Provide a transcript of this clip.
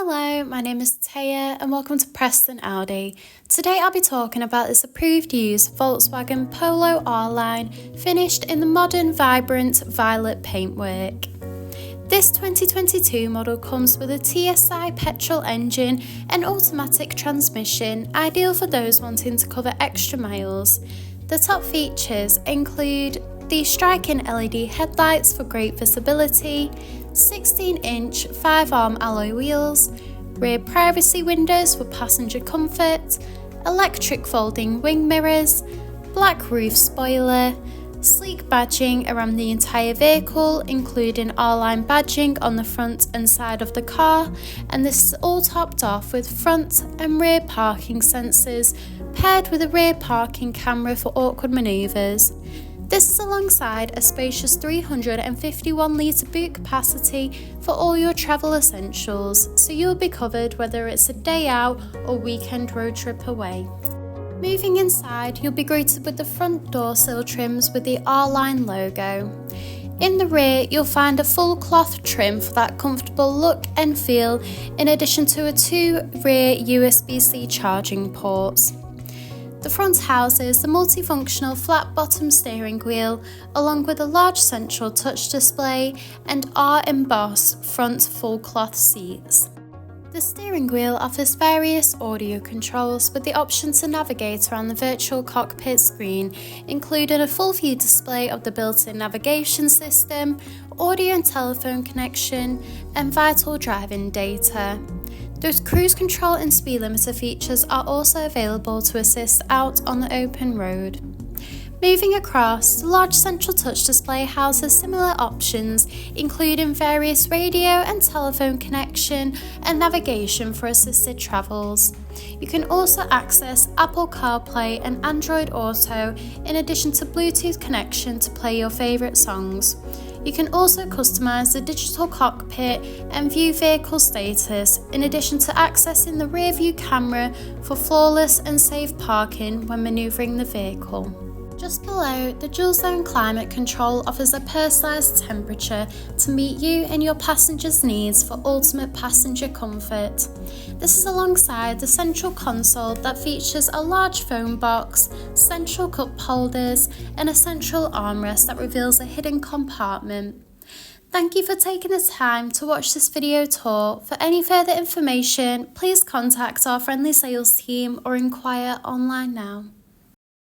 Hello, my name is Taya and welcome to Preston Audi. Today I'll be talking about this approved used Volkswagen Polo R-Line finished in the modern vibrant violet paintwork. This 2022 model comes with a TSI petrol engine and automatic transmission, ideal for those wanting to cover extra miles. The top features include the striking LED headlights for great visibility, 16-inch 5-arm alloy wheels, rear privacy windows for passenger comfort, electric folding wing mirrors, black roof spoiler, sleek badging around the entire vehicle including R-Line badging on the front and side of the car, and this is all topped off with front and rear parking sensors paired with a rear parking camera for awkward manoeuvres. This is alongside a spacious 351 litre boot capacity for all your travel essentials, so you'll be covered whether it's a day out or weekend road trip away. Moving inside, you'll be greeted with the front door sill trims with the R-Line logo. In the rear, you'll find a full cloth trim for that comfortable look and feel, in addition to 2 rear USB-C charging ports. The front houses the multifunctional flat-bottom steering wheel, along with a large central touch display and R-emboss front full-cloth seats. The steering wheel offers various audio controls with the option to navigate around the virtual cockpit screen, including a full-view display of the built-in navigation system, audio and telephone connection, and vital driving data. Those cruise control and speed limiter features are also available to assist out on the open road. Moving across, the large central touch display houses similar options, including various radio and telephone connection and navigation for assisted travels. You can also access Apple CarPlay and Android Auto, in addition to Bluetooth connection to play your favourite songs. You can also customise the digital cockpit and view vehicle status, in addition to accessing the rear view camera for flawless and safe parking when manoeuvring the vehicle. Just below, the dual zone climate control offers a personalised temperature to meet you and your passengers' needs for ultimate passenger comfort. This is alongside the central console that features a large phone box, central cup holders, and a central armrest that reveals a hidden compartment. Thank you for taking the time to watch this video tour. For any further information, please contact our friendly sales team or inquire online now.